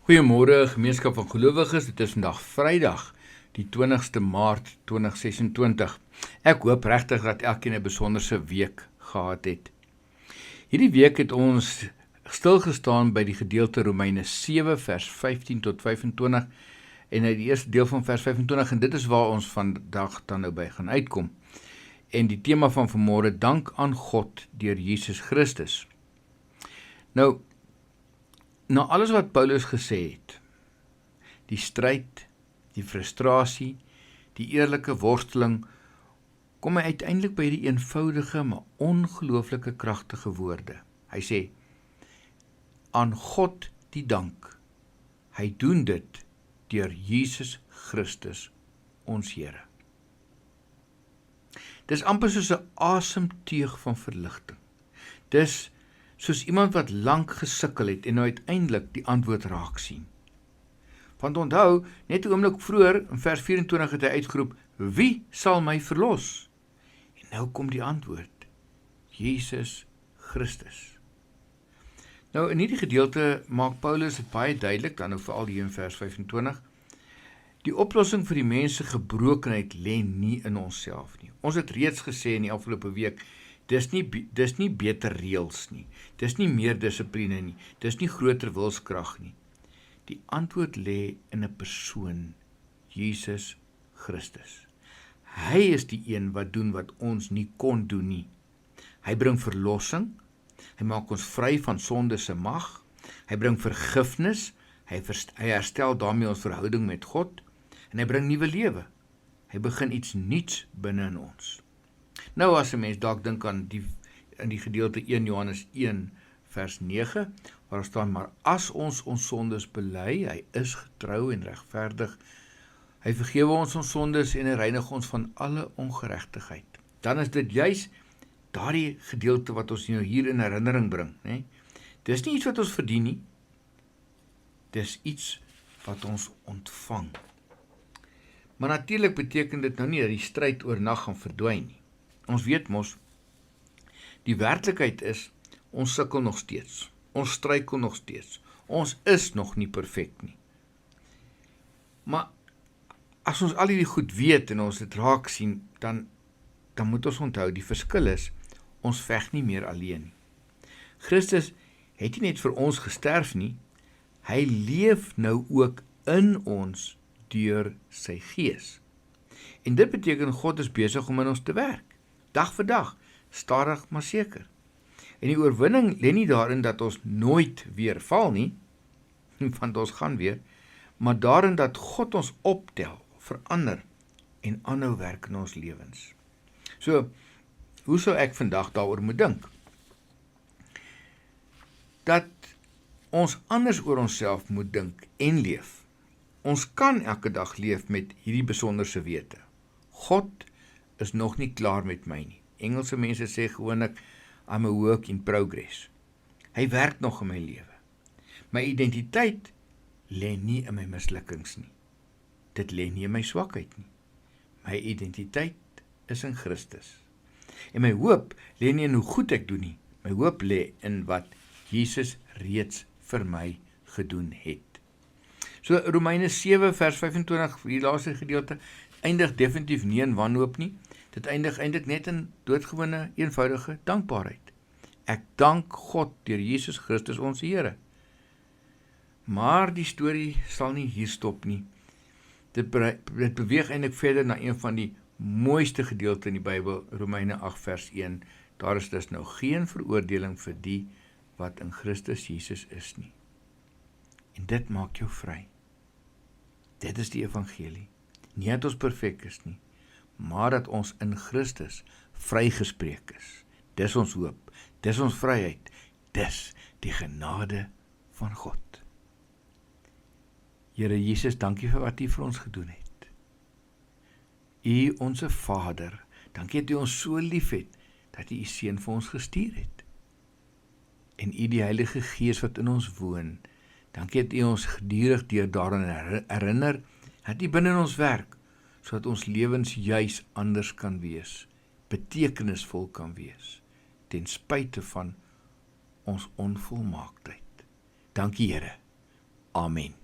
Goeiemôre gemeenskap van gelowiges, dit is vandag Vrydag, die 20ste Maart 2026. Ek hoop regtig dat elkeen 'n besonderse week gehad het. Hierdie week het ons stilgestaan by die gedeelte Romeine 7 vers 15 tot 25 en uit die eerste deel van vers 25 en dit is waar ons vandag dan nou by gaan uitkom. En die tema van vanmôre, dank aan God deur Jesus Christus. Nou, na alles wat Paulus gesê het, die stryd, die frustrasie, die eerlike worsteling, kom hy uiteindelik by die eenvoudige, maar ongelooflike kragtige woorde. Hy sê, aan God die dank, hy doen dit deur Jesus Christus, ons Here. Dis amper soos 'n asemteug van verligting. Dis soos iemand wat lank gesukkel het en nou uiteindelik die antwoord raak sien. Want onthou, net 'n oomblik vroeër, in vers 24 het hy uitgeroep, wie sal my verlos? En nou kom die antwoord, Jesus Christus. Nou in hierdie gedeelte maak Paulus dit baie duidelik, dan nou veral hier in vers 25, die oplossing vir die mens se gebrokenheid lê nie in onsself nie. Ons het reeds gesê in die afgelope week, dis nie beter reëls nie, dis nie meer dissipline nie, dis nie groter wilskrag nie. Die antwoord lê in 'n persoon, Jesus Christus. Hy is die een wat doen wat ons nie kon doen nie. Hy bring verlossing, hy maak ons vry van sonde se mag, hy bring vergifnis, hy herstel daarmee ons verhouding met God, en hy bring nuwe lewe. Hy begin iets nuuts binne in ons. Nou as 'n mens dalk dink aan in die gedeelte 1 Johannes 1 vers 9, waar staan, maar as ons sondes bely, hy is getrou en regverdig, hy vergewe ons sondes en hy reinig ons van alle ongeregtigheid. Dan is dit juis daardie gedeelte wat ons nou hier in herinnering bring, né? Dis nie iets wat ons verdien nie, dis iets wat ons ontvang. Maar natuurlik beteken dit nou nie dat die stryd oornag gaan verdwyn nie. Ons weet mos, die werklikheid is, ons sukkel nog steeds, ons struikel nog steeds, ons is nog nie perfek nie. Maar as ons al hierdie goed weet en ons dit raak sien, dan moet ons onthou, die verskil is, ons veg nie meer alleen nie. Christus het nie net vir ons gesterf nie, hy leef nou ook in ons deur sy gees. En dit beteken God is besig om in ons te werk. Dag vir dag, stadig maar seker. En die oorwinning lê nie daarin dat ons nooit weer val nie, want ons gaan weer, maar daarin dat God ons optel, verander en aanhou werk in ons lewens. So, hoe sou ek vandag daaroor moet dink? Dat ons anders oor onsself moet dink en leef. Ons kan elke dag leef met hierdie besonderse wete. God is nog nie klaar met my nie. Engelse mense sê gewoonlik, I'm a work in progress. Hy werk nog in my lewe. My identiteit lê nie in my mislukkings nie. Dit lê nie in my swakheid nie. My identiteit is in Christus. En my hoop lê nie in hoe goed ek doen nie. My hoop lê in wat Jesus reeds vir my gedoen het. So Romeine 7 vers 25, die laaste gedeelte, eindig definitief nie in wanhoop nie. Dit eindig eintlik net in doodgewone, eenvoudige dankbaarheid. Ek dank God deur Jesus Christus ons Here. Maar die storie sal nie hier stop nie. Dit beweeg eintlik verder na een van die mooiste gedeelte in die Bybel, Romeine 8 vers 1. Daar is dus nou geen veroordeling vir die wat in Christus Jesus is nie. En dit maak jou vry. Dit is die evangelie. Nie dat ons perfek is nie, maar dat ons in Christus vrygespreek is. Dis ons hoop, dis ons vryheid, dis die genade van God. Here Jesus, dankie vir wat U vir ons gedoen het. U, onsse Vader, dankie dat U ons so lief het, dat U U Seun vir ons gestuur het. En U die Heilige Gees wat in ons woon, dankie dat U ons gedurig deur daaraan herinner, dat U binne in ons werk, sodat ons lewens juis anders kan wees, betekenisvol kan wees, ten spyte van ons onvolmaaktheid. Dankie Here. Amen.